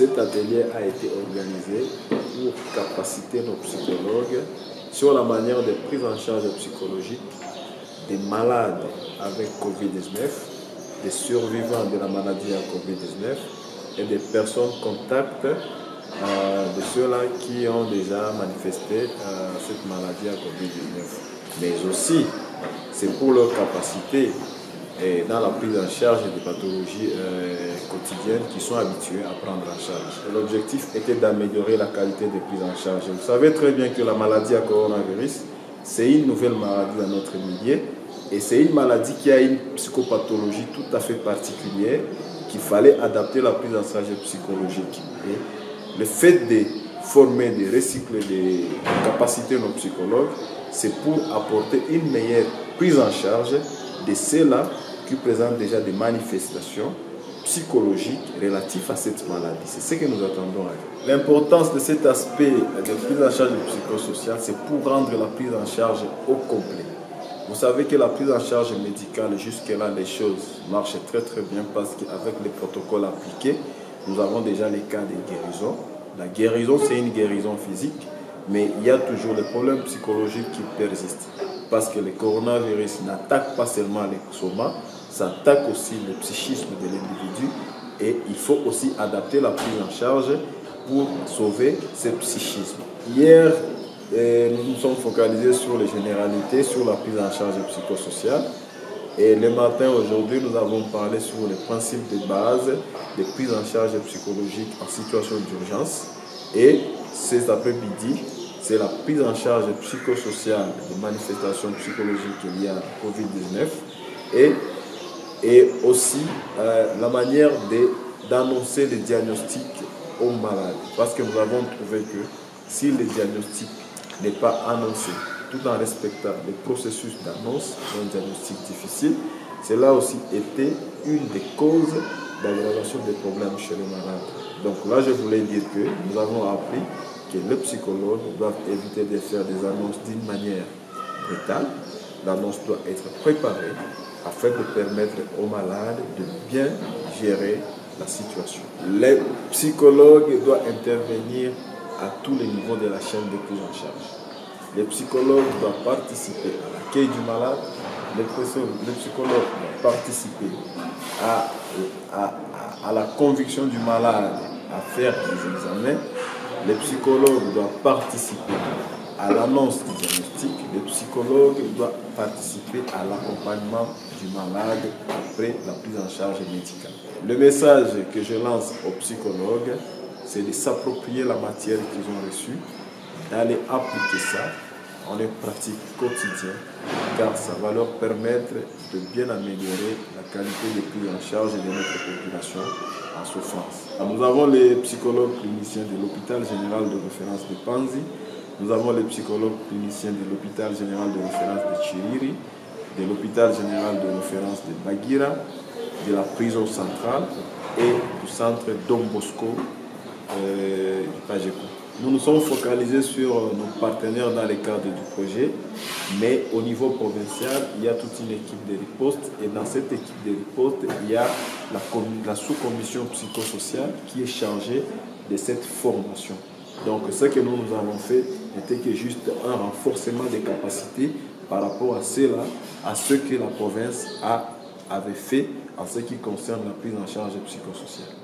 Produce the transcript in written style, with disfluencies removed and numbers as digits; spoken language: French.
cet atelier a été organisé pour capaciter nos psychologues sur la manière de prise en charge psychologique des malades avec Covid-19, des survivants de la maladie à Covid-19 et des personnes contacts de ceux-là qui ont déjà manifesté cette maladie à Covid-19. Mais aussi, c'est pour leur capacité et dans la prise en charge des pathologies quotidiennes qui sont habitués à prendre en charge. L'objectif était d'améliorer la qualité des prises en charge. Vous savez très bien que la maladie à coronavirus, c'est une nouvelle maladie dans notre milieu et c'est une maladie qui a une psychopathologie tout à fait particulière qu'il fallait adapter la prise en charge psychologique. Et le fait de former, de recycler, de capaciter nos psychologues, c'est pour apporter une meilleure prise en charge de ceux-là qui présentent déjà des manifestations psychologiques relatives à cette maladie. C'est ce que nous attendons. L'importance de cet aspect de prise en charge psychosociale, c'est pour rendre la prise en charge au complet. Vous savez que la prise en charge médicale, jusque-là, les choses marchent très bien parce qu'avec les protocoles appliqués, nous avons déjà les cas de guérison. La guérison, c'est une guérison physique, mais il y a toujours des problèmes psychologiques qui persistent. Parce que le coronavirus n'attaque pas seulement les somas, ça attaque aussi le psychisme de l'individu et il faut aussi adapter la prise en charge pour sauver ce psychisme. Hier, nous nous sommes focalisés sur les généralités, sur la prise en charge psychosociale. Et le matin, aujourd'hui, nous avons parlé sur les principes de base de prise en charge psychologique en situation d'urgence. Et cet après-midi, c'est la prise en charge psychosociale des manifestations psychologiques liées à Covid-19 et aussi la manière d'annoncer les diagnostics aux malades. Parce que nous avons trouvé que si le diagnostic n'est pas annoncé, tout en respectant les processus d'annonce d'un diagnostic difficile, cela a aussi été une des causes d'aggravation des problèmes chez les malades. Donc là, je voulais dire que nous avons appris que les psychologues doivent éviter de faire des annonces d'une manière brutale. L'annonce doit être préparée afin de permettre aux malades de bien gérer la situation. Les psychologues doivent intervenir à tous les niveaux de la chaîne de prise en charge. Les psychologues doivent participer à l'accueil du malade. Les psychologues doivent participer à la conviction du malade à faire des examens. Les psychologues doivent participer à l'annonce du diagnostic. Les psychologues doivent participer à l'accompagnement du malade après la prise en charge médicale. Le message que je lance aux psychologues, c'est de s'approprier la matière qu'ils ont reçue, d'aller appliquer ça en une pratique quotidienne, car ça va leur permettre de bien améliorer la qualité de prise en charge de notre population en souffrance. Nous avons les psychologues cliniciens de l'hôpital général de référence de Panzi, nous avons les psychologues cliniciens de l'hôpital général de référence de Chiriri, de l'hôpital général de référence de Bagira, de la prison centrale et du centre Dom Bosco du Pageco. Nous nous sommes focalisés sur nos partenaires dans le cadre du projet, mais au niveau provincial, il y a toute une équipe de riposte et dans cette équipe de riposte, il y a la sous-commission psychosociale qui est chargée de cette formation. Donc ce que nous avons fait n'était que juste un renforcement des capacités par rapport à cela, à ce que la province avait fait en ce qui concerne la prise en charge psychosociale.